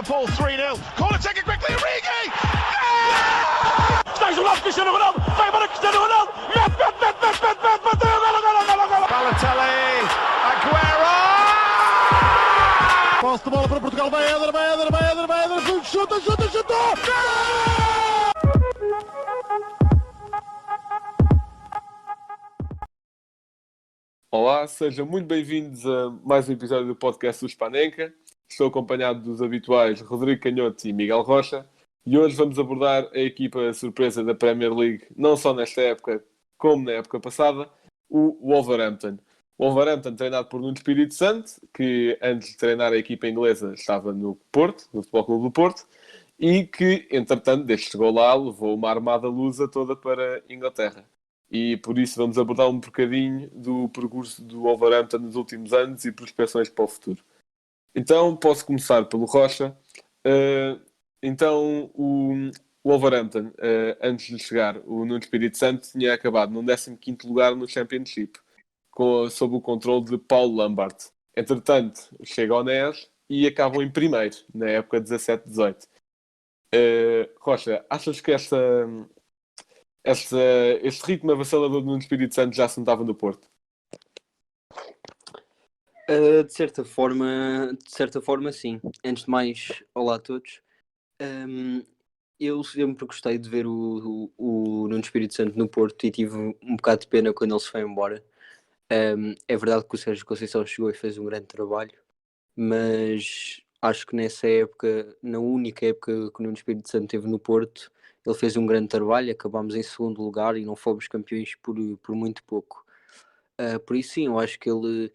Liverpool 3-0. Corner taken quickly, Origi! Stays alive, Cristiano Ronaldo! Vai para Cristiano Ronaldo! Balotelli! Aguero! Posse de bola para Portugal, vai Éder, chuta! Olá, sejam muito bem-vindos a mais um episódio do podcast do Spanenka. Estou acompanhado dos habituais Rodrigo Canhoto e Miguel Rocha e hoje vamos abordar a equipa surpresa da Premier League, não só nesta época como na época passada, o Wolverhampton. O Wolverhampton treinado por Nuno Espírito Santo, que antes de treinar a equipa inglesa estava no Porto, no Futebol Clube do Porto, e que, entretanto, desde que chegou lá, levou uma armada lusa toda para a Inglaterra. E por isso vamos abordar um bocadinho do percurso do Wolverhampton nos últimos anos e prospecções para o futuro. Então, posso começar pelo Rocha. O Wolverhampton, antes de chegar, o Nuno Espírito Santo tinha acabado no 15º lugar no Championship, sob o controle de Paulo Lambert. Entretanto, chega ao NES e acabam em primeiro, na época 17-18. Rocha, achas que este ritmo avassalador do Nuno Espírito Santo já se notava no Porto? De certa forma, sim. Antes de mais, olá a todos. Eu sempre gostei de ver o Nuno Espírito Santo no Porto e tive um bocado de pena quando ele se foi embora. É verdade que o Sérgio Conceição chegou e fez um grande trabalho, mas acho que nessa época, na única época que o Nuno Espírito Santo teve no Porto, ele fez um grande trabalho, acabámos em segundo lugar e não fomos campeões por muito pouco. Por isso sim, eu acho que ele,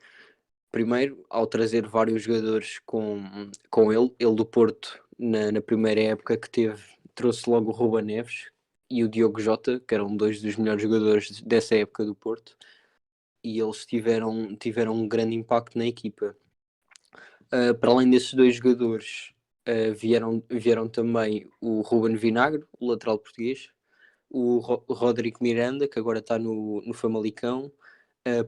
primeiro, ao trazer vários jogadores com ele do Porto, na primeira época que teve, trouxe logo o Ruben Neves e o Diogo Jota, que eram dois dos melhores jogadores dessa época do Porto, e eles tiveram um grande impacto na equipa. Para além desses dois jogadores, vieram também o Ruben Vinagre, o lateral português, o Rodrigo Miranda, que agora está no Famalicão,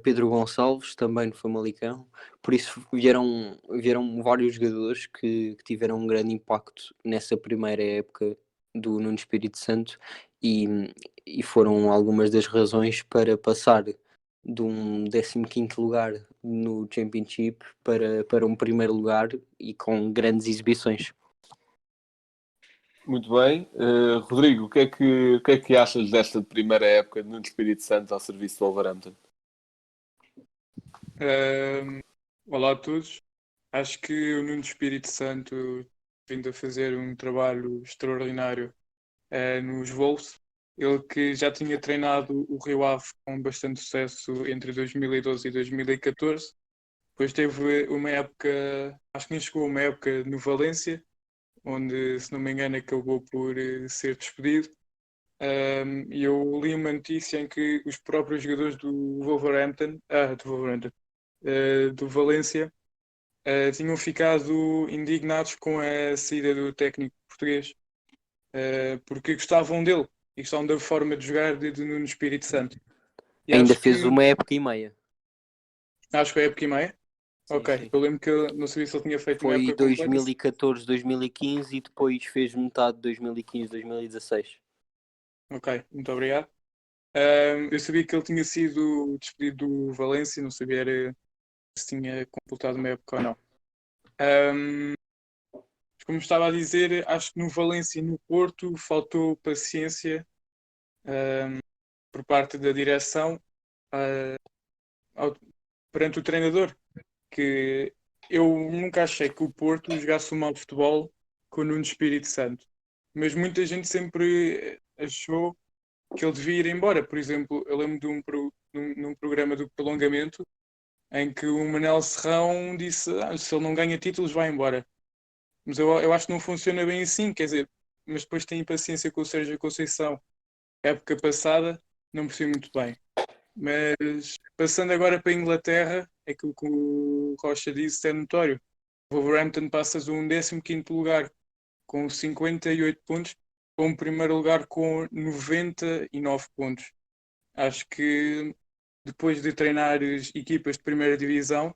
Pedro Gonçalves, também no Famalicão. Por isso vieram vários jogadores que tiveram um grande impacto nessa primeira época do Nuno Espírito Santo e foram algumas das razões para passar de um 15º lugar no Championship para um primeiro lugar e com grandes exibições. Muito bem. Rodrigo, o que é que achas desta primeira época de Nuno Espírito Santo ao serviço do Wolverhampton? Olá a todos. Acho que o Nuno Espírito Santo vindo a fazer um trabalho extraordinário nos Wolves. Ele que já tinha treinado o Rio Ave com bastante sucesso entre 2012 e 2014. Depois teve uma época, acho que nem chegou a uma época no Valência, onde, se não me engano, acabou por ser despedido. E eu li uma notícia em que os próprios jogadores do Valência, tinham ficado indignados com a saída do técnico português, porque gostavam dele e gostavam da forma de jogar de Nuno Espírito Santo. E ainda fez uma época e meia. Acho que foi a época e meia. Sim, ok, sim. Eu lembro que eu não sabia se ele tinha feito uma Foi época completa. 2014, 2015 e depois fez metade de 2015, 2016. Ok, muito obrigado. Eu sabia que ele tinha sido despedido do Valência, não sabia se tinha completado uma época ou não. Como estava a dizer, acho que no Valência e no Porto faltou paciência por parte da direção perante o treinador, que eu nunca achei que o Porto jogasse um mau futebol com o Nuno Espírito Santo, mas muita gente sempre achou que ele devia ir embora. Por exemplo, eu lembro de num programa do prolongamento em que o Manel Serrão disse se ele não ganha títulos vai embora. Mas eu acho que não funciona bem assim, quer dizer, mas depois tem paciência com o Sérgio Conceição. Época passada, não percebi muito bem. Mas passando agora para a Inglaterra, aquilo que o Rocha disse é notório. O Wolverhampton passa de um 15º lugar com 58 pontos para um primeiro lugar com 99 pontos. Acho que depois de treinar equipas de primeira divisão,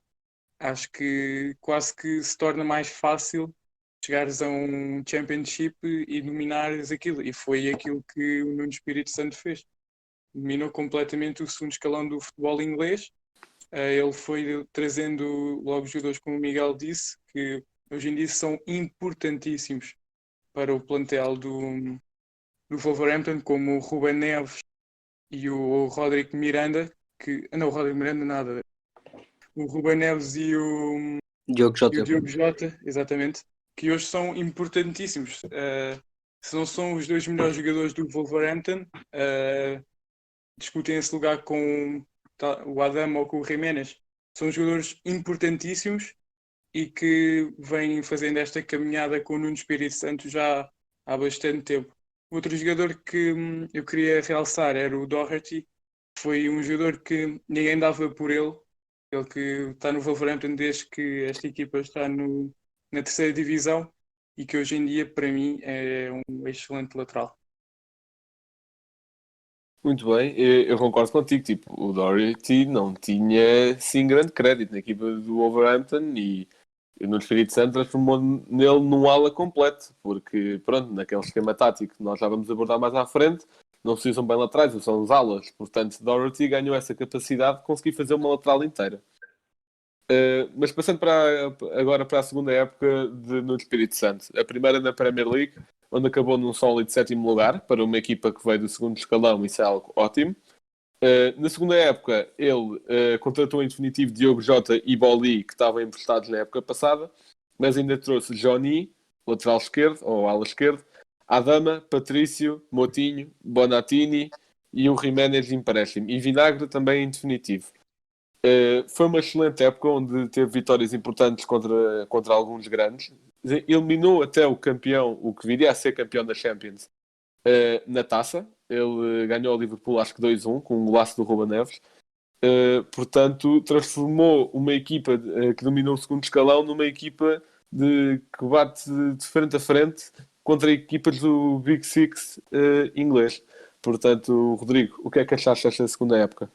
acho que quase que se torna mais fácil chegares a um Championship e dominares aquilo. E foi aquilo que o Nuno Espírito Santo fez. Dominou completamente o segundo escalão do futebol inglês. Ele foi trazendo logo jogadores, como o Miguel disse, que hoje em dia são importantíssimos para o plantel do Wolverhampton, como o Ruben Neves e o Rodrigo Miranda, que... Não, o Rodrigo Miranda nada. O Ruben Neves Diogo e o Jota. Diogo Jota, exatamente, que hoje são importantíssimos. Se não são os dois melhores jogadores do Wolverhampton, discutem esse lugar com o Adama ou com o Jiménez. São jogadores importantíssimos e que vêm fazendo esta caminhada com o Nuno Espírito Santo já há bastante tempo. Outro jogador que eu queria realçar era o Doherty. Foi um jogador que ninguém dava por ele. Ele que está no Wolverhampton desde que esta equipa está na terceira divisão e que hoje em dia, para mim, é um excelente lateral. Muito bem, eu concordo contigo. Tipo, o Doherty não tinha sim grande crédito na equipa do Wolverhampton e no Espírito Santo transformou nele num ala completo, porque pronto, naquele esquema tático que nós já vamos abordar mais à frente, não se usam bem laterais, são os alas. Portanto, Doherty ganhou essa capacidade de conseguir fazer uma lateral inteira. Mas passando agora para a segunda época no Espírito Santo, a primeira na Premier League, onde acabou num sólido sétimo lugar para uma equipa que veio do segundo escalão, isso é algo ótimo. Na segunda época, ele contratou em definitivo Diogo Jota e Boli, que estavam emprestados na época passada, mas ainda trouxe Johnny, lateral esquerdo, ou ala esquerdo, Adama, Patrício, Motinho, Bonatini e o Jiménez de empréstimo, e Vinagre também em definitivo. Foi uma excelente época onde teve vitórias importantes contra alguns grandes. Eliminou até o campeão, o que viria a ser campeão da Champions, na taça. Ele ganhou ao Liverpool, acho que 2-1, com um golaço do Ruben Neves. Portanto, transformou uma equipa que dominou o segundo escalão numa equipa que bate de frente a frente contra equipas do Big Six inglês. Portanto, Rodrigo, o que é que achaste desta segunda época?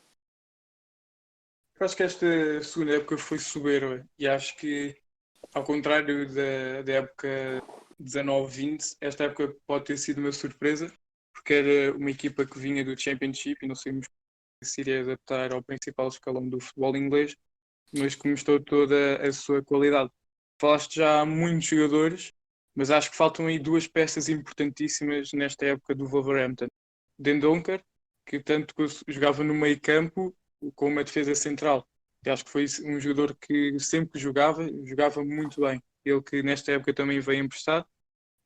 Eu acho que esta segunda época foi soberba e acho que, ao contrário da época 19-20, esta época pode ter sido uma surpresa, porque era uma equipa que vinha do Championship e não sabíamos se iria adaptar ao principal escalão do futebol inglês, mas que mostrou toda a sua qualidade. Falaste já há muitos jogadores, mas acho que faltam aí duas peças importantíssimas nesta época do Wolverhampton. Dendoncker, que tanto jogava no meio campo como uma defesa central. Eu acho que foi um jogador que sempre que jogava muito bem. Ele que nesta época também veio emprestado.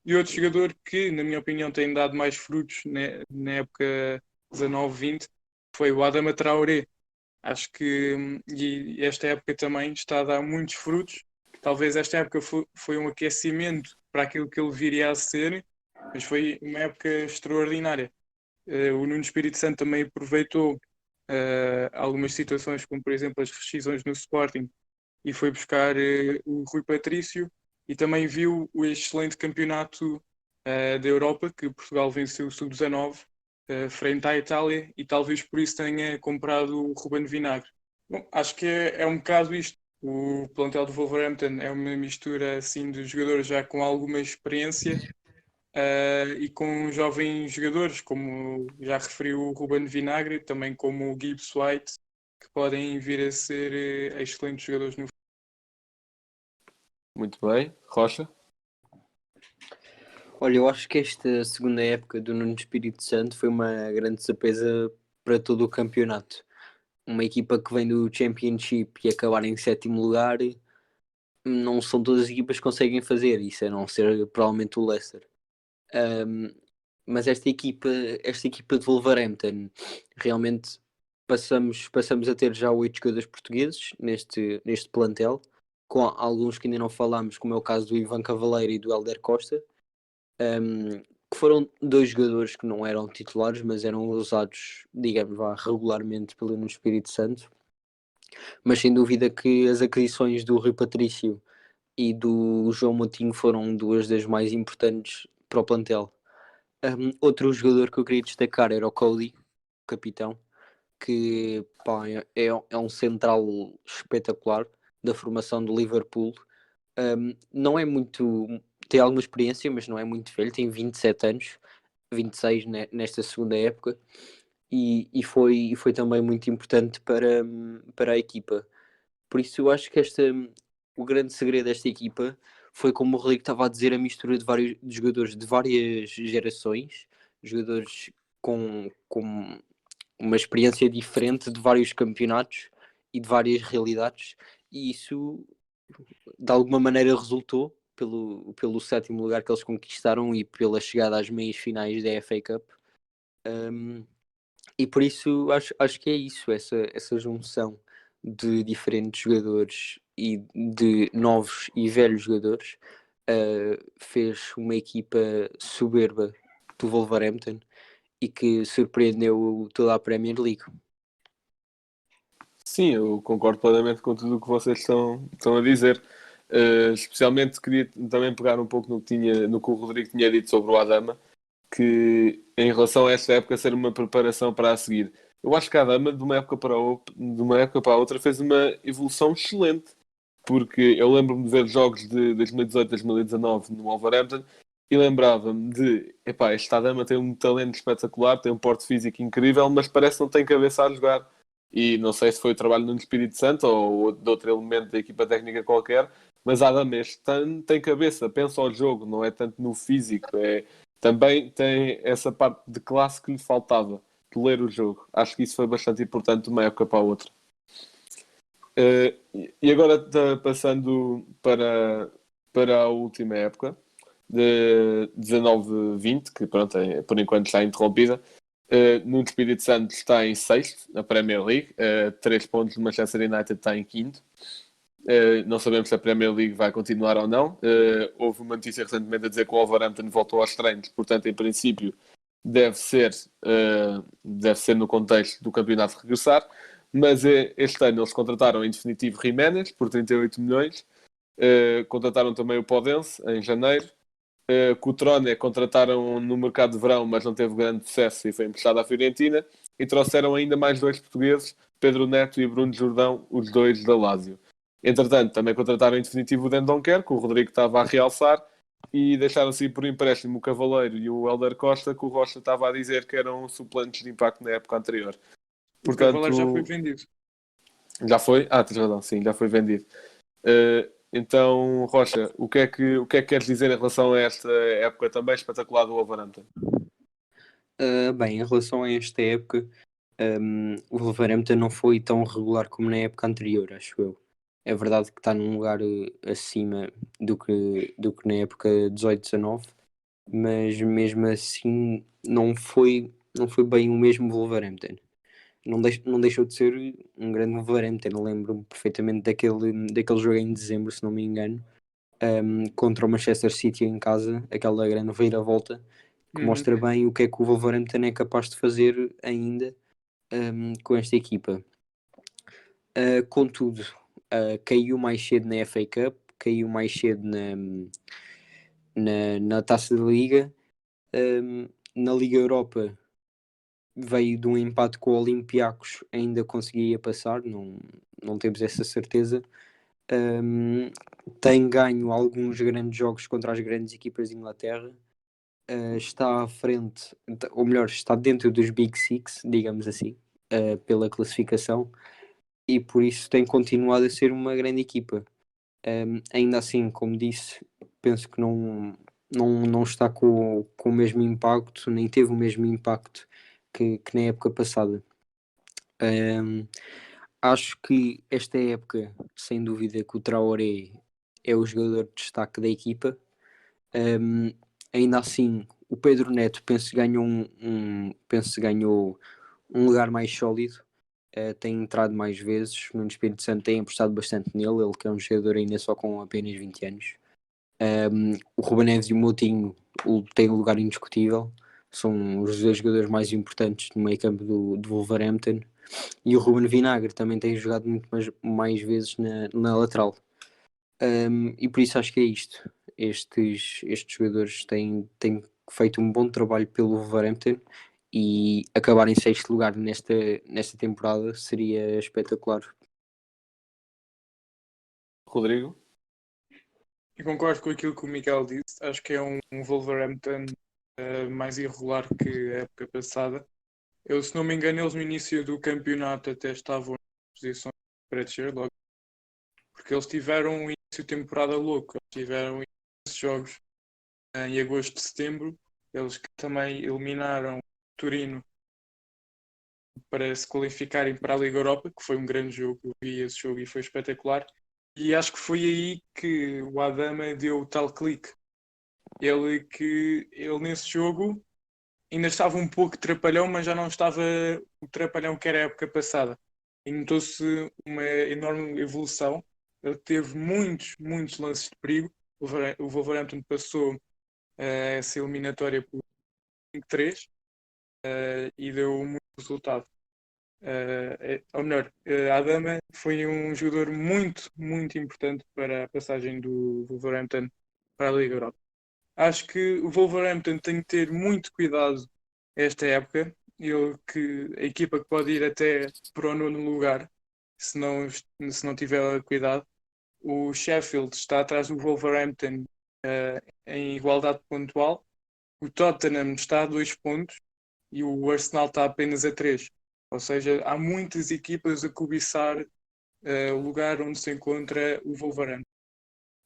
E outro jogador que, na minha opinião, tem dado mais frutos na época 19-20 foi o Adama Traoré. Acho que e esta época também está a dar muitos frutos. Talvez esta época foi um aquecimento para aquilo que ele viria a ser, mas foi uma época extraordinária. O Nuno Espírito Santo também aproveitou algumas situações, como por exemplo as rescisões no Sporting, e foi buscar o Rui Patrício, e também viu o excelente campeonato da Europa, que Portugal venceu o Sub-19 frente à Itália, e talvez por isso tenha comprado o Ruben Vinagre. Bom, acho que é um bocado isto. O plantel do Wolverhampton é uma mistura assim de jogadores já com alguma experiência e com jovens jogadores, como já referiu o Ruben Vinagre, também como o Gibbs White, que podem vir a ser excelentes jogadores no futuro. Muito bem. Rocha? Olha, eu acho que esta segunda época do Nuno Espírito Santo foi uma grande surpresa para todo o campeonato. Uma equipa que vem do Championship e acabar em sétimo lugar, não são todas as equipas que conseguem fazer isso, a não ser provavelmente o Leicester. Mas esta equipa de Wolverhampton, realmente passamos a ter já 8 jogadores portugueses neste plantel, com alguns que ainda não falámos, como é o caso do Ivan Cavaleiro e do Hélder Costa, que foram 2 jogadores que não eram titulares, mas eram usados, digamos, regularmente pelo Nuno Espírito Santo. Mas sem dúvida que as aquisições do Rui Patrício e do João Moutinho foram 2 das mais importantes para o plantel. Outro jogador que eu queria destacar era o Cody, capitão, que pá, é um central espetacular, da formação do Liverpool. Não é muito. Tem alguma experiência, mas não é muito velho. Tem 27 anos, 26 nesta segunda época. E foi também muito importante para a equipa. Por isso, eu acho que o grande segredo desta equipa foi, como o Rodrigo estava a dizer, a mistura de vários de jogadores de várias gerações, jogadores com uma experiência diferente de vários campeonatos e de várias realidades, e isso de alguma maneira resultou pelo sétimo lugar que eles conquistaram e pela chegada às meias finais da FA Cup. E por isso acho que é isso, essa junção de diferentes jogadores e de novos e velhos jogadores fez uma equipa soberba do Wolverhampton e que surpreendeu toda a Premier League. Sim, eu concordo plenamente com tudo o que vocês estão a dizer. Especialmente queria também pegar um pouco no que o Rodrigo tinha dito sobre o Adama, que em relação a esta época ser uma preparação para a seguir. Eu acho que a Adama, de uma época para a outra, fez uma evolução excelente, porque eu lembro-me de ver jogos de 2018, 2019 no Wolverhampton e lembrava-me de, epá, este Adama tem um talento espetacular, tem um porte físico incrível, mas parece que não tem cabeça a jogar. E não sei se foi o trabalho no Espírito Santo ou de outro elemento da equipa técnica qualquer, mas Adam este tem cabeça, pensa ao jogo, não é tanto no físico, também tem essa parte de classe que lhe faltava, de ler o jogo. Acho que isso foi bastante importante de uma época para a outra. E agora passando para a última época, de 19-20, que pronto, por enquanto está interrompida. No Espírito Santo está em sexto na Premier League, 3 pontos do Manchester United está em quinto. Não sabemos se a Premier League vai continuar ou não. Houve uma notícia recentemente a dizer que o Wolverhampton voltou aos treinos, portanto, em princípio, deve ser no contexto do campeonato regressar. Mas este ano eles contrataram em definitivo Jiménez por 38 milhões. Contrataram também o Podense em janeiro. Cutrone contrataram no mercado de verão, mas não teve grande sucesso e foi emprestado à Fiorentina. E trouxeram ainda mais 2 portugueses, Pedro Neto e Bruno Jordão, os 2 da Lazio. Entretanto, também contrataram em definitivo o Dendoncker, que o Rodrigo estava a realçar, e deixaram-se ir por empréstimo o Cavaleiro e o Hélder Costa, que o Rocha estava a dizer que eram suplentes de impacto na época anterior. O Cavaleiro já foi vendido. Já foi? Tens razão, sim, já foi vendido. Então, Rocha, o que é que queres dizer em relação a esta época também espetacular do Wolverhampton? Bem, em relação a esta época, o Wolverhampton não foi tão regular como na época anterior, acho eu. É verdade que está num lugar acima do que na época 18-19, mas mesmo assim não foi bem o mesmo Wolverhampton. Não deixou de ser um grande Wolverhampton. Lembro-me perfeitamente daquele jogo em dezembro, se não me engano, contra o Manchester City em casa, aquela grande vira-volta que mostra bem o que é que o Wolverhampton é capaz de fazer ainda com esta equipa. Contudo, caiu mais cedo na FA Cup, caiu mais cedo na Taça da Liga. Na Liga Europa veio de um empate com o Olympiacos, ainda conseguia passar, não temos essa certeza. Tem ganho alguns grandes jogos contra as grandes equipas de Inglaterra. Está à frente, ou melhor, está dentro dos Big Six, digamos assim, pela classificação, e por isso tem continuado a ser uma grande equipa. Ainda assim, como disse, penso que não está com o mesmo impacto, nem teve o mesmo impacto que na época passada. Acho que esta época, sem dúvida, que o Traoré é o jogador de destaque da equipa. Ainda assim, o Pedro Neto penso que ganhou um lugar mais sólido. Tem entrado mais vezes no Espírito Santo, tem apostado bastante nele, ele que é um jogador ainda só com apenas 20 anos. O Ruben Neves e o Moutinho têm um lugar indiscutível, são os dois jogadores mais importantes no meio campo do Wolverhampton, e o Ruben Vinagre também tem jogado muito mais vezes na lateral. E por isso acho que é isto. Estes jogadores têm feito um bom trabalho pelo Wolverhampton, e acabar em sexto lugar nesta temporada seria espetacular Rodrigo? Eu concordo com aquilo que o Miguel disse. Acho que é um Wolverhampton mais irregular que a época passada. Eu, se não me engano, eles no início do campeonato até estavam em posições para descer logo, porque eles tiveram um início de temporada louco. Eles tiveram esses jogos em agosto e setembro. Eles que também eliminaram o Torino para se qualificarem para a Liga Europa, que foi um grande jogo. Eu vi esse jogo e foi espetacular. E acho que foi aí que o Adama deu o tal clique. Ele nesse jogo ainda estava um pouco trapalhão, mas já não estava o trapalhão que era a época passada. E notou-se uma enorme evolução. Ele teve muitos lances de perigo. O Wolverhampton passou essa eliminatória por 5-3 e deu muito resultado. Ou melhor, Adama foi um jogador muito importante para a passagem do Wolverhampton para a Liga Europa. Acho que o Wolverhampton tem que ter muito cuidado esta época. A equipa que pode ir até para o nono lugar, se não tiver cuidado. O Sheffield está atrás do Wolverhampton em igualdade pontual. O Tottenham está a 2 pontos e o Arsenal está apenas a 3. Ou seja, há muitas equipas a cobiçar o lugar onde se encontra o Wolverhampton.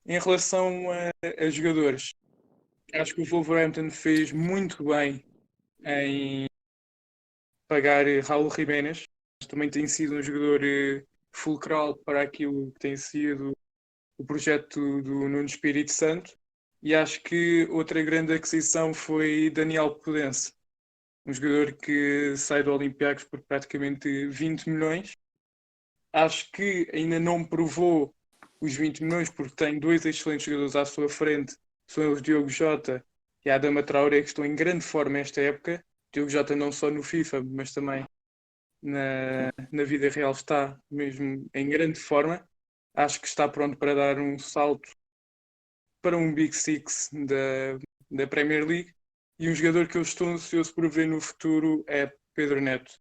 Em relação a jogadores, acho que o Wolverhampton fez muito bem em pagar Raul Jiménez. Também tem sido um jogador fulcral para aquilo que tem sido o projeto do Nuno Espírito Santo. E acho que outra grande aquisição foi Daniel Pudense, um jogador que sai do Olympiacos por praticamente 20 milhões. Acho que ainda não provou os 20 milhões porque tem dois excelentes jogadores à sua frente, são eles Diogo Jota e Adama Traoré, que estão em grande forma esta época. Diogo Jota não só no FIFA, mas também na vida real está mesmo em grande forma. Acho que está pronto para dar um salto para um Big Six da Premier League. E um jogador que eu estou ansioso por ver no futuro é Pedro Neto.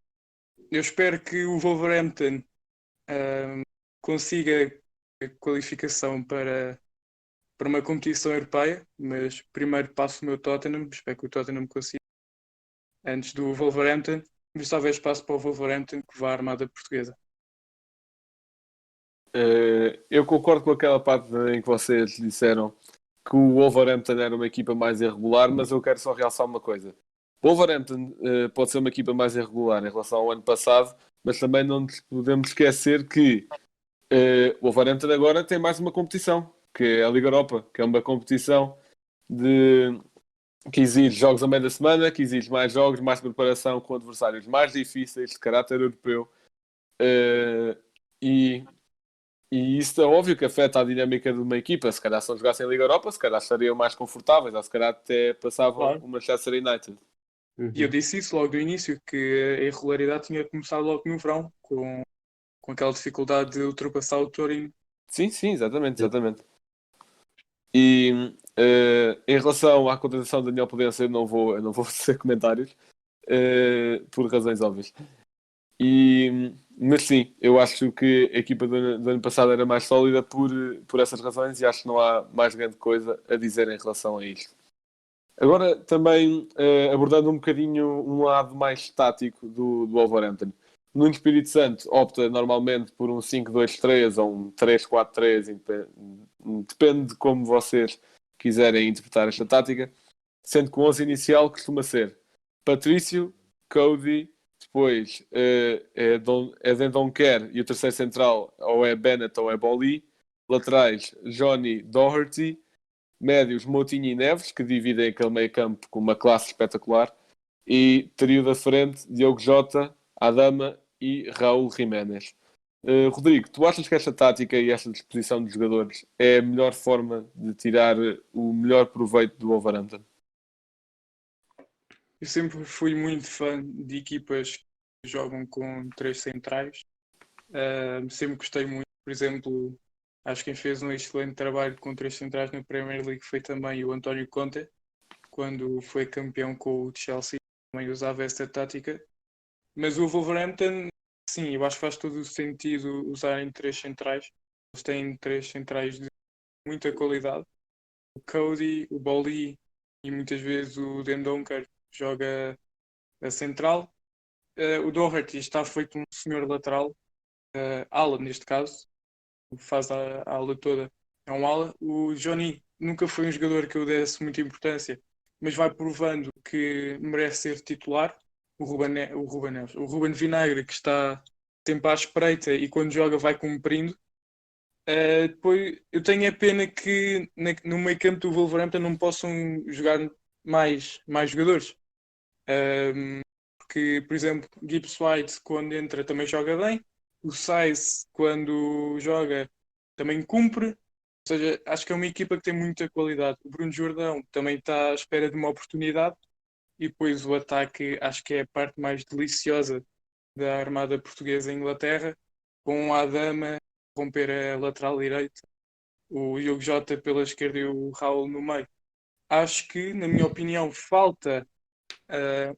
Eu espero que o Wolverhampton consiga a qualificação para uma competição europeia, mas primeiro passo o meu Tottenham, espero que o Tottenham consiga antes do Wolverhampton, mas talvez passe para o Wolverhampton que vá à Armada Portuguesa. Eu concordo com aquela parte em que vocês disseram que o Wolverhampton era uma equipa mais irregular, mas eu quero só realçar uma coisa. O Wolverhampton pode ser uma equipa mais irregular em relação ao ano passado, mas também não nos podemos esquecer que o Wolverhampton agora tem mais uma competição, que é a Liga Europa, que é uma competição que exige jogos a meio da semana, que exige mais jogos, mais preparação com adversários mais difíceis, de caráter europeu. E isso é óbvio que afeta a dinâmica de uma equipa. Se calhar se não jogassem a Liga Europa, se calhar estariam mais confortáveis, ou se calhar até passavam Claro. o Manchester United. E eu disse isso logo do início, que a irregularidade tinha começado logo no verão, com aquela dificuldade de ultrapassar o Torino. Sim, exatamente. E em relação à contratação de Daniel Pudense, eu não vou fazer comentários, por razões óbvias. Mas sim, eu acho que a equipa do ano passado era mais sólida por essas razões e acho que não há mais grande coisa a dizer em relação a isto. Agora, também abordando um bocadinho um lado mais tático do Wolverhampton. No Espírito Santo opta normalmente por um 5-2-3 ou um 3-4-3, depende de como vocês quiserem interpretar esta tática, sendo que o 11 inicial costuma ser Patrício, Cody, depois é Dendoncker e o terceiro central ou é Bennett ou é Boli, laterais Johnny Doherty, médios Moutinho e Neves, que dividem aquele meio campo com uma classe espetacular, e trio da frente Diogo Jota, Adama e Raul Jiménez. Rodrigo, tu achas que esta tática e esta disposição dos jogadores é a melhor forma de tirar o melhor proveito do Wolverhampton? Eu sempre fui muito fã de equipas que jogam com três centrais. Sempre gostei muito, por exemplo, acho que quem fez um excelente trabalho com três centrais na Premier League foi também o António Conte, quando foi campeão com o Chelsea, também usava esta tática. Mas o Wolverhampton, sim, eu acho que faz todo o sentido usarem três centrais. Eles têm três centrais de muita qualidade. O Cody, o Boli e muitas vezes o Dendoncker joga a central. O Doherty está feito um senhor lateral, ala neste caso, faz a ala toda. É um ala. O Johnny nunca foi um jogador que eu desse muita importância, mas vai provando que merece ser titular. O Ruben Vinagre, que está sempre à espreita e quando joga vai cumprindo. Depois, eu tenho a pena que no meio campo do Wolverhampton não possam jogar mais jogadores. Porque, por exemplo, Gibbs White, quando entra, também joga bem. O Sainz, quando joga, também cumpre. Ou seja, acho que é uma equipa que tem muita qualidade. O Bruno Jordão também está à espera de uma oportunidade. E depois o ataque, acho que é a parte mais deliciosa da Armada Portuguesa em Inglaterra, com o Adama romper a lateral direita, o Diogo Jota pela esquerda e o Raul no meio. Acho que, na minha opinião, falta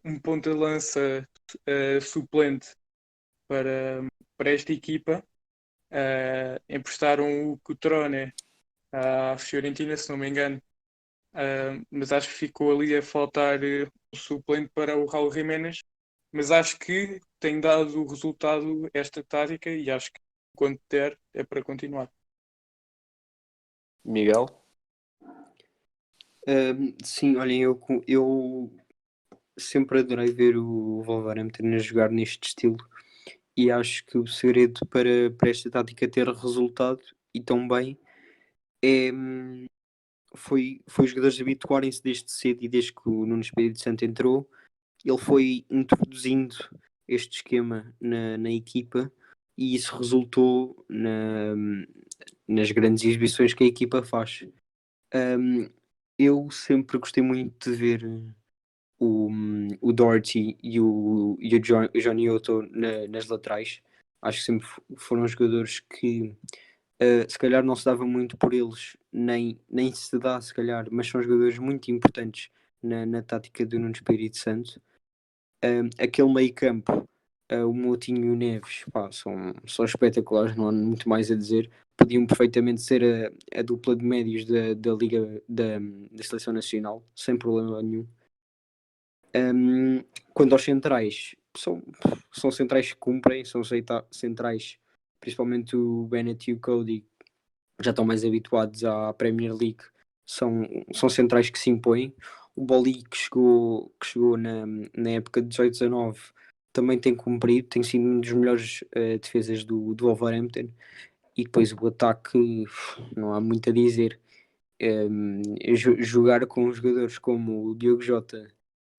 um ponta de lança suplente para esta equipa. Emprestaram o Cutrone à Fiorentina, se não me engano, mas acho que ficou ali a faltar um suplente para o Raul Jiménez. Mas acho que tem dado o resultado esta tática e acho que quando der é para continuar. Miguel? Sim, olhem, eu sempre adorei ver o Wolverhampton a jogar neste estilo e acho que o segredo para esta tática ter resultado e tão bem é, foi os jogadores habituarem-se desde cedo e desde que o Nuno Espírito Santo entrou, ele foi introduzindo este esquema na equipa e isso resultou nas grandes exibições que a equipa faz. Eu sempre gostei muito de ver o Doherty e o Johnny Otto nas laterais. Acho que sempre foram jogadores que se calhar não se dava muito por eles, nem se dá se calhar, mas são jogadores muito importantes na tática do Nuno Espírito Santo. Aquele meio campo, o Moutinho e o Neves, pá, são espetaculares, não há muito mais a dizer. Podiam perfeitamente ser a dupla de médios da Liga da Seleção Nacional, sem problema nenhum. Quanto aos centrais, são centrais que cumprem, são centrais, principalmente o Bennett e o Cody, já estão mais habituados à Premier League, são centrais que se impõem. O Boli, que chegou na época de 18-19, também tem cumprido, tem sido um dos melhores defesas do Wolverhampton. E depois o ataque, não há muito a dizer. Jogar com jogadores como o Diogo Jota,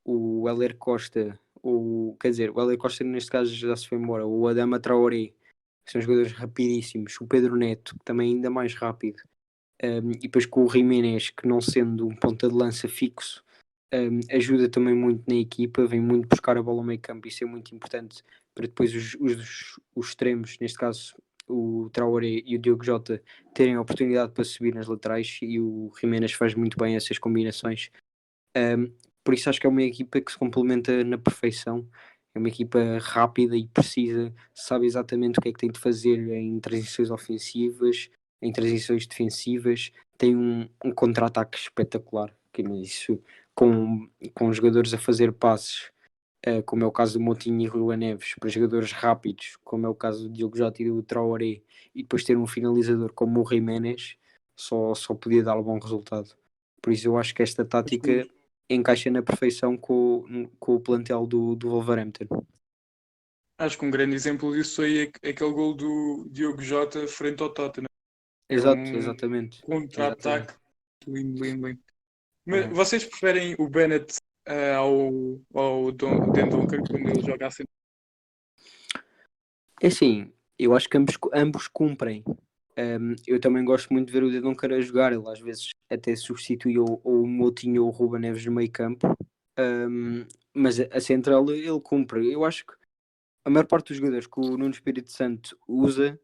o Heller Costa, o Heller Costa neste caso já se foi embora, o Adama Traoré, que são jogadores rapidíssimos, o Pedro Neto, que também é ainda mais rápido, e depois com o Jiménez, que não sendo um ponta de lança fixo, ajuda também muito na equipa, vem muito buscar a bola ao meio campo, isso é muito importante para depois os extremos, neste caso o Traoré e o Diogo Jota, terem a oportunidade para subir nas laterais, e o Jiménez faz muito bem essas combinações. Por isso acho que é uma equipa que se complementa na perfeição, é uma equipa rápida e precisa, sabe exatamente o que é que tem de fazer em transições ofensivas, em transições defensivas, tem um contra-ataque espetacular, que é isso, com jogadores a fazer passes, como é o caso do Moutinho e Rua Neves, para jogadores rápidos, como é o caso do Diogo Jota e do Traoré, e depois ter um finalizador como o Jiménez, só podia dar um bom resultado. Por isso eu acho que esta tática encaixa na perfeição com o plantel do Wolverhampton. Acho que um grande exemplo disso aí é aquele gol do Diogo Jota frente ao Tottenham. Exatamente. Contra-ataque lindo, lindo, lindo. Mas É. vocês preferem o Bennett ao Dendoncker quando ele joga assim? É assim, eu acho que ambos cumprem. Eu também gosto muito de ver o Dendoncker a jogar, ele às vezes até substitui ou o Moutinho ou o Ruben Neves no meio campo, mas a central ele cumpre. Eu acho que a maior parte dos jogadores que o Nuno Espírito Santo usa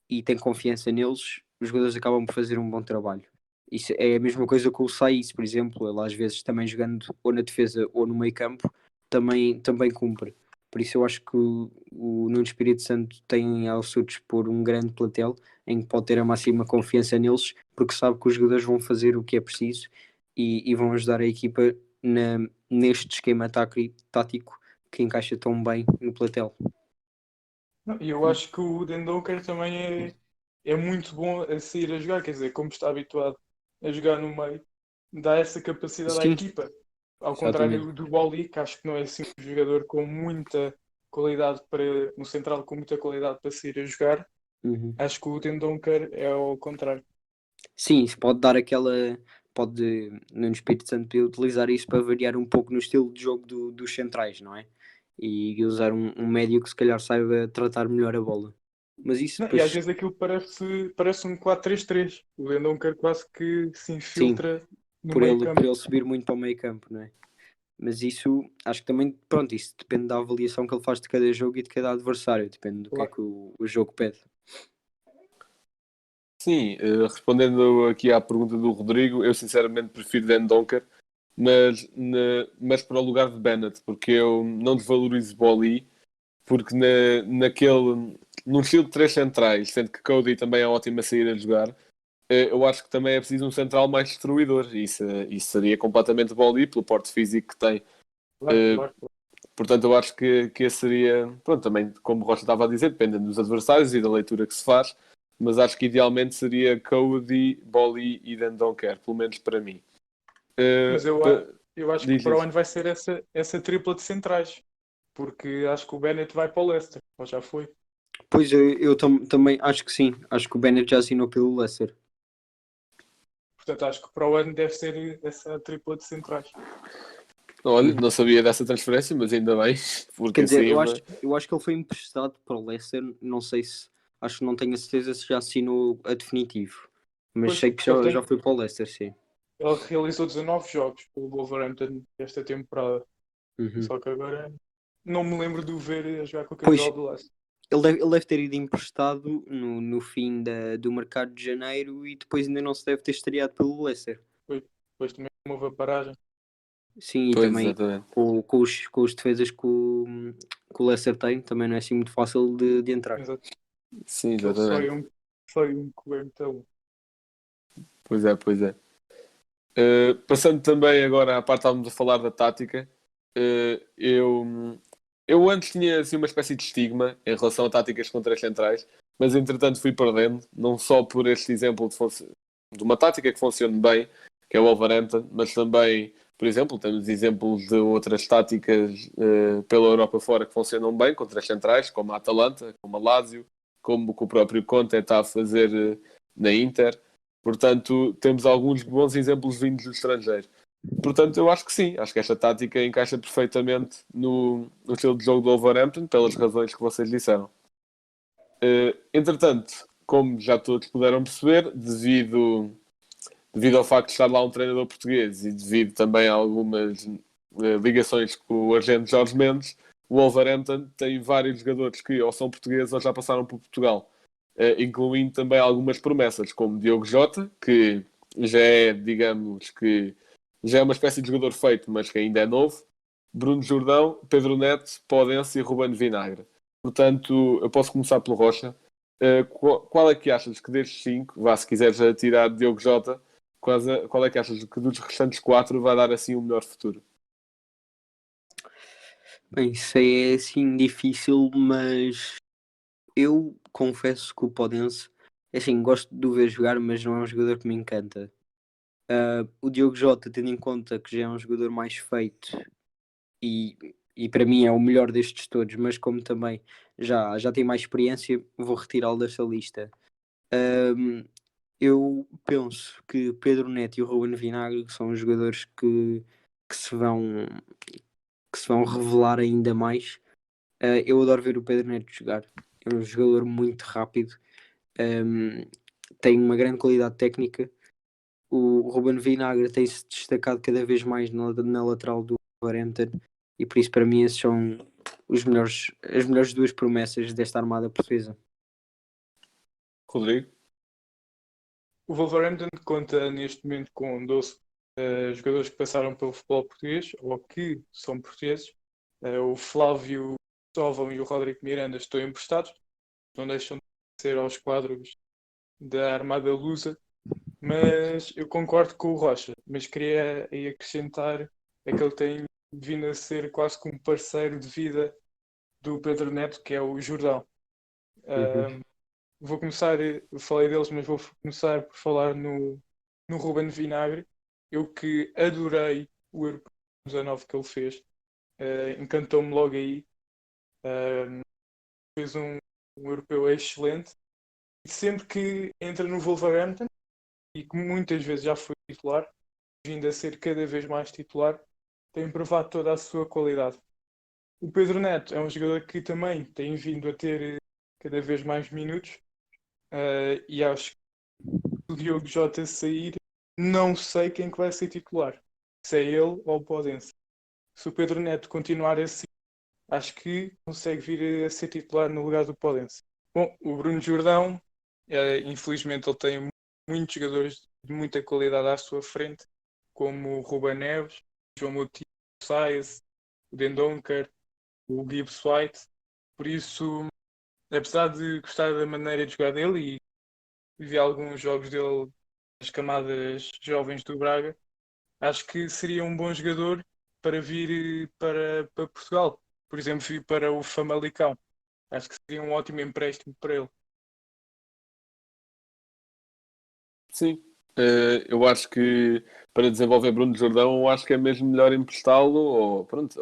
e tem confiança neles, os jogadores acabam por fazer um bom trabalho. Isso é a mesma coisa com o Saïs, por exemplo, ele às vezes também jogando ou na defesa ou no meio campo, também cumpre. Por isso eu acho que o Nuno Espírito Santo tem ao seu dispor um grande plantel em que pode ter a máxima confiança neles, porque sabe que os jogadores vão fazer o que é preciso e vão ajudar a equipa neste esquema tático que encaixa tão bem no plantel. Não, e eu acho que o Dendoncker também é muito bom a sair a jogar, quer dizer, como está habituado a jogar no meio, dá essa capacidade à Sim, equipa. Ao exatamente. contrário do Boli, que acho que não é assim um jogador com muita qualidade para, no central, com muita qualidade para sair a jogar, Uhum. acho que o Dendoncker é ao contrário. Sim, isso pode dar aquela. Pode, no Espírito Santo, poder utilizar isso para variar um pouco no estilo de jogo dos centrais, não é? E usar um médio que se calhar saiba tratar melhor a bola. Mas isso Não, e às depois, vezes aquilo parece um 4-3-3. O Dendoncker quase que se sim, infiltra no por meio ele campo. subir muito para o meio campo, não é? Mas isso, acho que também, pronto, isso depende da avaliação que ele faz de cada jogo e de cada adversário, depende do que é Claro. que o jogo pede. Sim, respondendo aqui à pergunta do Rodrigo, eu sinceramente prefiro Dendoncker, mas para o lugar de Bennett, porque eu não desvalorizo Boli, porque num estilo de três centrais, sendo que Cody também é ótimo a sair a jogar, eu acho que também é preciso um central mais destruidor. Isso seria completamente Boli, pelo porte físico que tem. Claro, Eh, claro. Portanto, eu acho que esse seria, pronto, também, como o Rocha estava a dizer, dependendo dos adversários e da leitura que se faz, mas acho que idealmente seria Cody, Boli e Dendoncker, pelo menos para mim. Mas eu acho que Diz para o isso. ano vai ser essa tripla de centrais, porque acho que o Bennett vai para o Leicester, ou já foi. Pois eu também acho que sim, acho que o Bennett já assinou pelo Leicester. Portanto, acho que para o ano deve ser essa tripla de centrais. Olha, Uhum. não sabia dessa transferência, mas ainda bem, porque Quer dizer, assim, eu acho que ele foi emprestado para o Leicester, não sei se, acho que não tenho a certeza se já assinou a definitivo, mas Pois, sei que porque ele, já foi para o Leicester, sim. ele realizou 19 jogos pelo Wolverhampton esta temporada. Uhum. Só que agora não me lembro de o ver a jogar com a Pois, camisola do Leicester. ele deve ter ido emprestado no fim do mercado de janeiro e depois ainda não se deve ter estreado pelo Leicester. Depois também houve a paragem. Sim, e pois, também exatamente. com os defesas que o Leicester tem, também não é assim muito fácil de entrar. Exato. Sim, Aquele exatamente. foi um cobertão. Pois é, pois é. Passando também agora à parte, estávamos a falar da tática. Eu antes tinha assim, uma espécie de estigma em relação a táticas contra as centrais, mas entretanto fui perdendo, não só por este exemplo de uma tática que funcione bem, que é o Wolverhampton, mas também, por exemplo, temos exemplos de outras táticas pela Europa fora que funcionam bem contra as centrais, como a Atalanta, como a Lazio, como o que o próprio Conte está a fazer na Inter. Portanto, temos alguns bons exemplos vindos do estrangeiro. Portanto, eu acho que sim. Acho que esta tática encaixa perfeitamente no estilo de jogo do Wolverhampton, pelas razões que vocês disseram. Entretanto, como já todos puderam perceber, devido ao facto de estar lá um treinador português e devido também a algumas ligações com o argentino Jorge Mendes, o Wolverhampton tem vários jogadores que ou são portugueses ou já passaram por Portugal, incluindo também algumas promessas, como Diogo Jota, que já é, digamos que já é uma espécie de jogador feito, mas que ainda é novo, Bruno Jordão, Pedro Neto, Podense e Ruben Vinagre. Portanto, eu posso começar pelo Rocha. Qual é que achas que destes cinco, vá, se quiseres tirar Diogo Jota, qual é que achas que dos restantes quatro vai dar assim o melhor futuro? Bem, isso é assim difícil, mas eu confesso que o Podense, é assim, gosto de o ver jogar, mas não é um jogador que me encanta. O Diogo Jota, tendo em conta que já é um jogador mais feito e para mim é o melhor destes todos, mas como também já tem mais experiência, vou retirá-lo desta lista. Um, eu penso que Pedro Neto e o Ruben Vinagre são os jogadores que se vão, que se vão revelar ainda mais. Eu adoro ver o Pedro Neto jogar. É um jogador muito rápido, um, tem uma grande qualidade técnica. O Ruben Vinagre tem-se destacado cada vez mais na lateral do Wolverhampton e por isso para mim esses são as melhores duas promessas desta armada portuguesa. Rodrigo? O Wolverhampton conta neste momento com 12 jogadores que passaram pelo futebol português ou que são portugueses. O Flávio Cristóvão e o Rodrigo Miranda estão emprestados, não deixam de ser aos quadros da Armada Lusa, mas eu concordo com o Rocha, mas queria aí acrescentar é que ele tem vindo a ser quase como parceiro de vida do Pedro Neto, que é o Jordão. Uhum. Vou começar, eu falei deles, mas vou começar por falar no Ruben Vinagre. Eu que adorei o Europeu 19 que ele fez, encantou-me logo aí. Fez um europeu excelente. E sempre que entra no Wolverhampton, e que muitas vezes já foi titular, vindo a ser cada vez mais titular, tem provado toda a sua qualidade. O Pedro Neto é um jogador que também tem vindo a ter cada vez mais minutos, e acho que se o Diogo Jota sair, não sei quem que vai ser titular. Se é ele ou o Podense. Se o Pedro Neto continuar assim, acho que consegue vir a ser titular no lugar do Podense. Bom, o Bruno Jordão, infelizmente ele tem muitos jogadores de muita qualidade à sua frente, como o Ruben Neves, o João Moutinho, o Saez, o Dendoncker, o Gibbs White. Por isso, apesar de gostar da maneira de jogar dele e vi alguns jogos dele nas camadas jovens do Braga, acho que seria um bom jogador para vir para Portugal. Por exemplo, vir para o Famalicão. Acho que seria um ótimo empréstimo para ele. Sim, eu acho que para desenvolver Bruno Jordão, eu acho que é mesmo melhor emprestá-lo ou, pronto,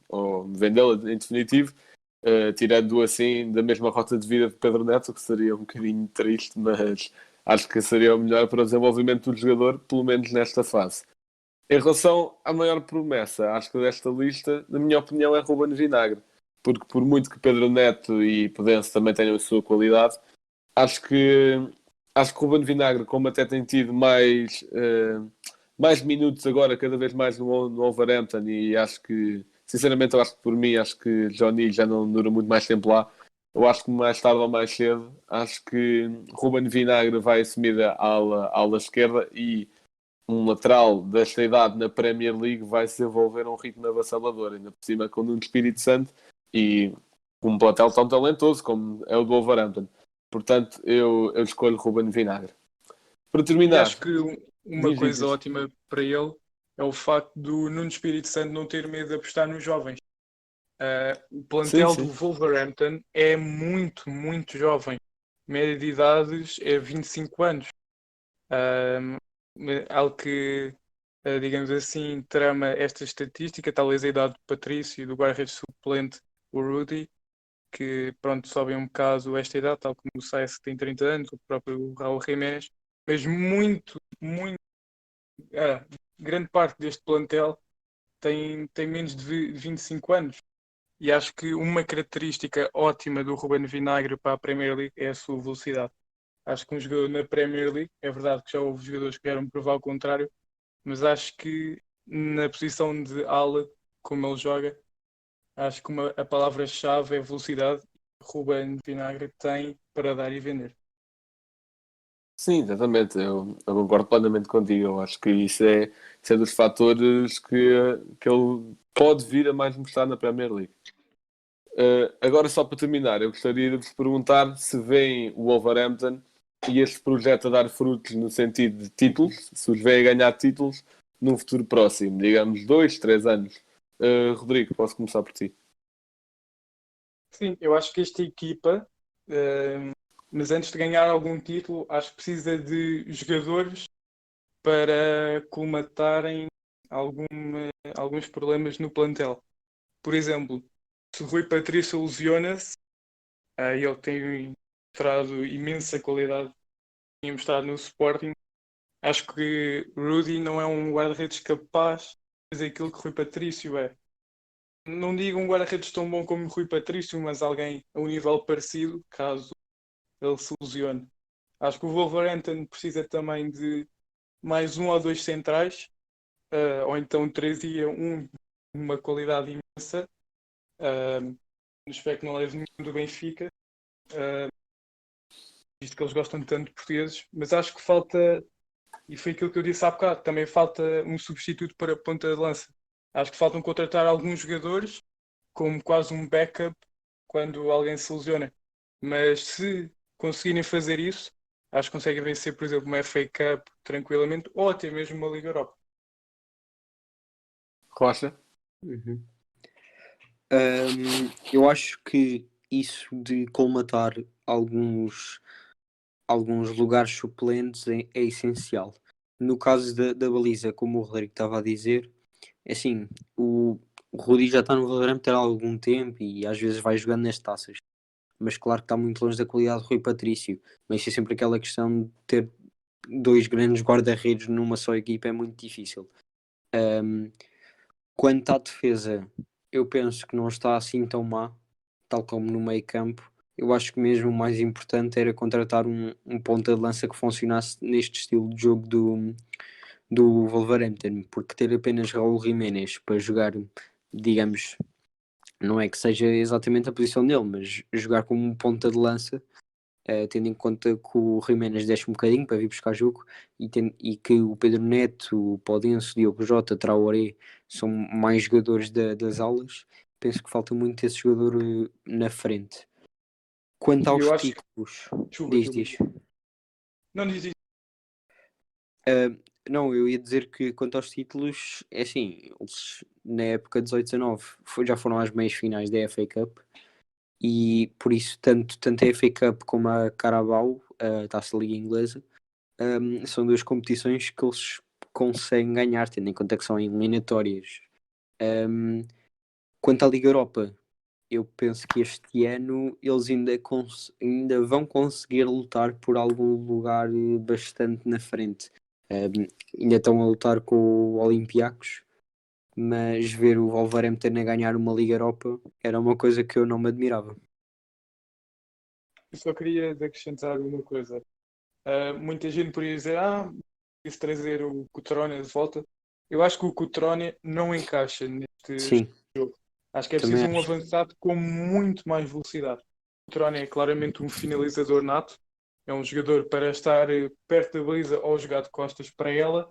ou vendê-lo em definitivo, tirando assim da mesma rota de vida de Pedro Neto, que seria um bocadinho triste, mas acho que seria o melhor para o desenvolvimento do jogador, pelo menos nesta fase. Em relação à maior promessa, acho que desta lista, na minha opinião, é Ruben Vinagre, porque por muito que Pedro Neto e Podense também tenham a sua qualidade, acho que acho que o Ruben Vinagre, como até tem tido mais minutos agora, cada vez mais no Wolverhampton, e acho que, sinceramente, eu acho que por mim, acho que Johnny já não dura muito mais tempo lá. Eu acho que mais tarde ou mais cedo, acho que Ruben Vinagre vai assumir a ala esquerda e um lateral desta idade na Premier League vai se desenvolver a um ritmo avassalador, ainda por cima com o Nuno Espírito Santo e com um plantel tão talentoso como é o do Wolverhampton. Portanto, eu escolho Ruben Vinagre. Para E terminar, acho que uma diz, coisa diz. ótima para ele é o facto do Nuno Espírito Santo não ter medo de apostar nos jovens. O Sim, plantel do sim. Wolverhampton é muito, muito jovem. Média de idades é 25 anos. Uh, Algo que, digamos assim, trama esta estatística, talvez a idade do Patrício e do guarda-redes suplente, o Rudy, que pronto, sobem um bocado esta idade, tal como o Sainz que tem 30 anos, o próprio Raul Jiménez, mas grande parte deste plantel tem menos de 25 anos. E acho que uma característica ótima do Ruben Vinagre para a Premier League é a sua velocidade. Acho que um jogador na Premier League, é verdade que já houve jogadores que vieram provar o contrário, mas acho que na posição de ala, como ele joga, acho que a palavra-chave é velocidade. Ruben Vinagre tem para dar e vender. Sim, exatamente. Eu concordo plenamente contigo. Eu acho que isso é dos fatores que ele pode vir a mais mostrar na Premier League. Agora, só para terminar, eu gostaria de vos perguntar se veem o Wolverhampton e este projeto a dar frutos no sentido de títulos, se os veem a ganhar títulos num futuro próximo, digamos 2, 3 anos. Rodrigo, posso começar por ti? Sim, eu acho que esta equipa, mas antes de ganhar algum título, acho que precisa de jogadores para colmatarem alguns problemas no plantel. Por exemplo, se o Rui Patrício lesiona-se, ele tem mostrado imensa qualidade, tem mostrado no Sporting. Acho que Rudy não é um guarda-redes capaz de fazer aquilo que Rui Patrício é. Não digo um guarda-redes tão bom como Rui Patrício, mas alguém a um nível parecido, caso ele se lesione. Acho que o Wolverhampton precisa também de mais um ou dois centrais, ou então trazia de uma qualidade imensa, no espero que não leve nenhum do Benfica, visto que eles gostam tanto de portugueses, mas acho que falta, e foi aquilo que eu disse há bocado, também falta um substituto para a ponta de lança. Acho que faltam contratar alguns jogadores como quase um backup quando alguém se lesiona. Mas se conseguirem fazer isso, acho que conseguem vencer, por exemplo, uma FA Cup tranquilamente ou até mesmo uma Liga Europa. Rocha? Uhum. Eu acho que isso de colmatar alguns lugares suplentes é essencial. No caso da baliza, como o Rodrigo estava a dizer, é assim, o Rudi já está no Wolverhampton há algum tempo e às vezes vai jogando nas taças, mas claro que está muito longe da qualidade do Rui Patrício. Mas é sempre aquela questão de ter dois grandes guarda-redes numa só equipa é muito difícil. Quanto à defesa, eu penso que não está assim tão má, tal como no meio campo. Eu acho que mesmo o mais importante era contratar um ponta de lança que funcionasse neste estilo de jogo do Wolverhampton, porque ter apenas Raul Jiménez para jogar, digamos, não é que seja exatamente a posição dele, mas jogar como um ponta de lança, tendo em conta que o Jiménez deixa um bocadinho para vir buscar jogo e que o Pedro Neto, o Podense, Diogo Jota, Traoré são mais jogadores das aulas, penso que falta muito esse jogador na frente. Quanto aos Eu acho que. títulos, Desculpa, diz. Não diz isso. Não, eu ia dizer que quanto aos títulos, é assim, eles na época 18-19 já foram às meias finais da FA Cup e por isso tanto a FA Cup como a Carabao, a Taça Liga Inglesa, são duas competições que eles conseguem ganhar, tendo em conta que são eliminatórias. Quanto à Liga Europa, eu penso que este ano eles ainda vão conseguir lutar por algum lugar bastante na frente. Ainda estão a lutar com o Olympiacos, mas ver o Wolverhampton a ganhar uma Liga Europa era uma coisa que eu não me admirava. Eu só queria acrescentar uma coisa. Muita gente poderia dizer, preciso trazer o Cutrone de volta. Eu acho que o Cutrone não encaixa neste Sim, jogo. Acho que é também preciso um acho. avançado com muito mais velocidade. O Cutrone é claramente um finalizador nato. É um jogador para estar perto da baliza ou jogar de costas para ela,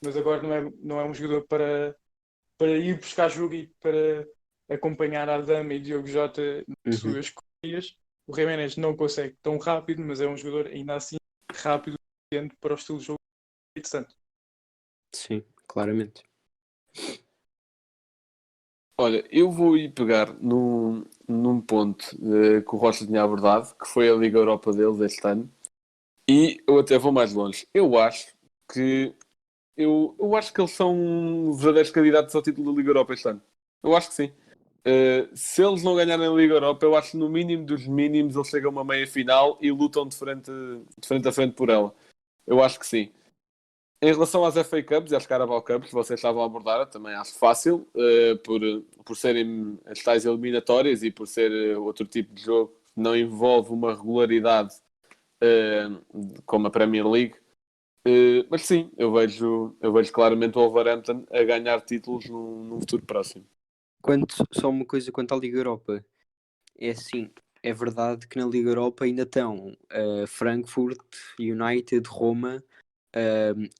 mas agora não é um jogador para ir buscar jogo e para acompanhar a Adama e Diogo Jota nas Uhum. suas corridas. O Jiménez não consegue tão rápido, mas é um jogador ainda assim rápido o suficiente para o estilo de jogo do Espírito Santo. Sim, claramente. Olha, eu vou ir pegar num ponto que o Rocha tinha abordado, que foi a Liga Europa deles este ano, e eu até vou mais longe. Que eu acho que eles são verdadeiros candidatos ao título da Liga Europa este ano. Eu acho que sim. Se eles não ganharem a Liga Europa, eu acho que no mínimo dos mínimos eles chegam a uma meia final e lutam de frente a frente por ela. Eu acho que sim. Em relação às FA Cups e às Carabao Cups que vocês estavam a abordar, também acho fácil, por serem as tais eliminatórias e por ser outro tipo de jogo que não envolve uma regularidade como a Premier League. Mas sim, eu vejo claramente o Wolverhampton a ganhar títulos num futuro próximo. Só uma coisa quanto à Liga Europa, é assim, é verdade que na Liga Europa ainda estão Frankfurt, United, Roma,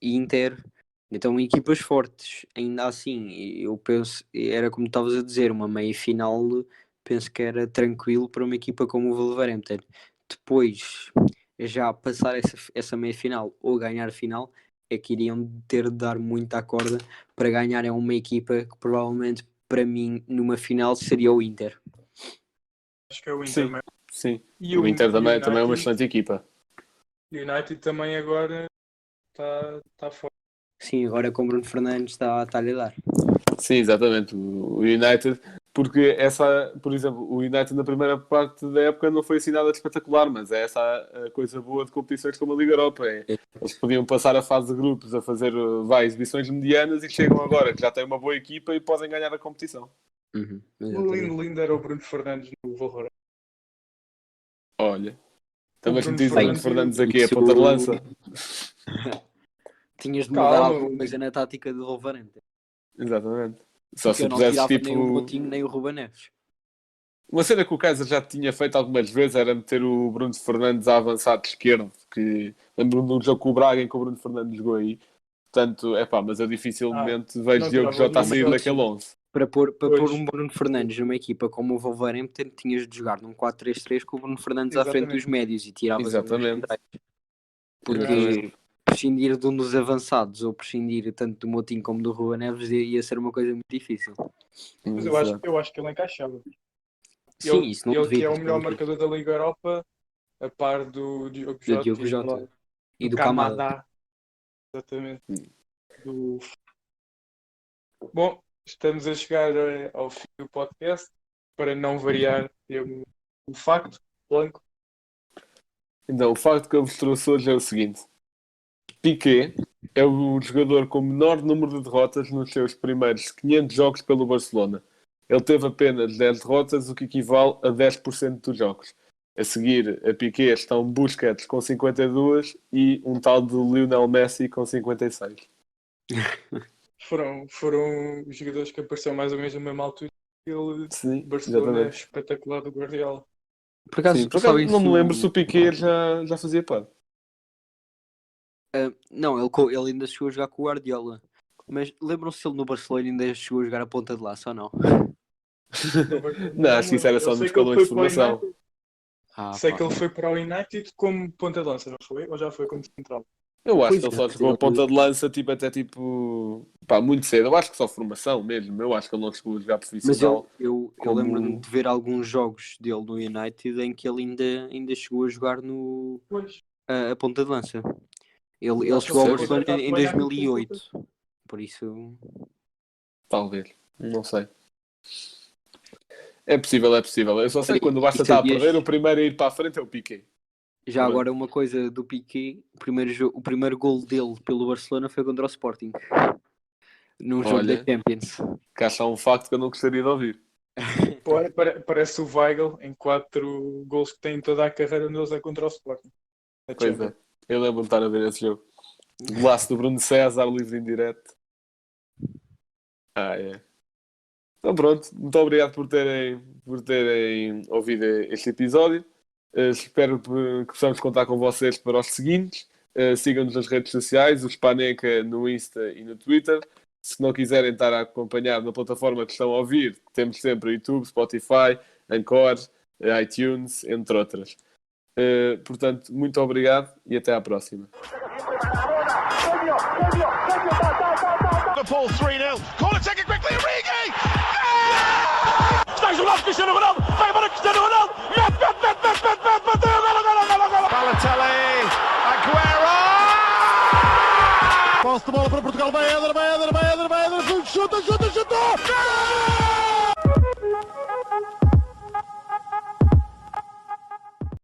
Inter, então equipas fortes. Ainda assim, eu penso, era como estavas a dizer, uma meia final, penso que era tranquilo para uma equipa como o Wolverhampton. Depois, já passar essa meia final ou ganhar a final, é que iriam ter de dar muita corda para ganhar é uma equipa que provavelmente para mim numa final seria o Inter. Acho que é o Inter Sim, mesmo. sim. E O o Inter também é uma United, excelente equipa. United também agora está fora. Sim, agora com o Bruno Fernandes está-lhe a dar. Sim, exatamente. O United, porque por exemplo, o United na primeira parte da época não foi assim nada de espetacular, mas é essa a coisa boa de competições como a Liga Europa. Eles podiam passar a fase de grupos a fazer exibições medianas e chegam agora que já têm uma boa equipa e podem ganhar a competição. Uhum, O exatamente. lindo era o Bruno Fernandes no Wolverhampton. Olha, O também Bruno metido o Bruno Fernandes, Fernandes aqui a Isso ponta de lança. tinhas de mudar calma, alguma coisa na tática do Wolverhampton. Exatamente. Só Porque se eu não pusesses tirava nem o tipo. Moutinho nem o Ruben Neves. Uma cena que o Kaiser já tinha feito algumas vezes era meter o Bruno Fernandes a avançar de esquerdo, que lembro-me de um jogo com o Braga em que o Bruno Fernandes jogou aí. Portanto, mas eu dificilmente vejo não Diogo tirava o Jota a Diogo sair Também, Jota. daquele 11. para pôr Pois. um Bruno Fernandes numa equipa como o Wolverhampton, tinhas de jogar num 4-3-3 com o Bruno Fernandes à frente Exatamente. dos médios e tiravas um dos Exatamente. centrais. Porque Exatamente. prescindir de um dos avançados ou prescindir tanto do Moutinho como do Rua Neves ia ser uma coisa muito difícil. Mas Exato. eu acho que ele encaixava. Sim, Ele, isso não ele que duvido. é o melhor marcador da Liga Europa, a par do Diogo Jota, Diogo Jota. do E do Kamada. Exatamente. Do... Bom, estamos a chegar ao fim do podcast. Para não variar, temos um facto, Blanco. Então, o facto que eu vos trouxe hoje é o seguinte. Piqué é o jogador com o menor número de derrotas nos seus primeiros 500 jogos pelo Barcelona. Ele teve apenas 10 derrotas, o que equivale a 10% dos jogos. A seguir, a Piqué estão Busquets com 52 e um tal de Lionel Messi com 56. Foram os jogadores que apareceram mais ou menos na mesma altura. Ele, Sim, Barcelona, é exatamente. espetacular do Guardiola. Por acaso, Sim, por acaso sabem não me se lembro se o Piqué já fazia parte. Não, ele ainda chegou a jogar com o Guardiola. Mas lembram-se se ele no Barcelona ainda chegou a jogar a ponta de laço ou não? Não, acho que isso era só nos escalões de formação. Sei que ele foi para o United como ponta de lança, não foi? Ou já foi como central? Eu acho Pois que ele é, só jogou a ponta de lança até pá, muito cedo. Eu acho que só formação mesmo. Eu acho que ele não chegou a jogar Mas profissional. eu como- lembro-me de ver alguns jogos dele no United em que ele ainda chegou a jogar Pois. a ponta de lança. Ele acho chegou ao que Barcelona foi em contratado 2008. Por isso... Talvez. Não sei. É possível, é possível. Eu só sei que quando o Barça E está a sabias- perder, o primeiro a ir para a frente é o Piqué. Já Também. agora uma coisa do Piqué, o primeiro gol dele pelo Barcelona foi contra o Sporting. Num jogo Olha. da Champions. Que acho um facto que eu não gostaria de ouvir. Parece o Weigl em 4 gols que tem em toda a carreira, um deles é contra o Sporting. Na Pois Champions. é. Eu lembro de estar a ver esse jogo. Golaço do Bruno César, livre em direto. É. Então pronto, muito obrigado por terem ouvido este episódio. Espero que possamos contar com vocês para os seguintes. Sigam-nos nas redes sociais, o Spaneca no Insta e no Twitter. Se não quiserem estar a acompanhar na plataforma que estão a ouvir, temos sempre YouTube, Spotify, Anchor, iTunes, entre outras. Portanto, muito obrigado e até à próxima. Liverpool 3-0. Corner taken quickly. Origi! Stage of Cristiano Ronaldo. Vai para Cristiano Ronaldo. Balotelli. Aguero. Posse de bola para Portugal. Vai Éder. Chuta.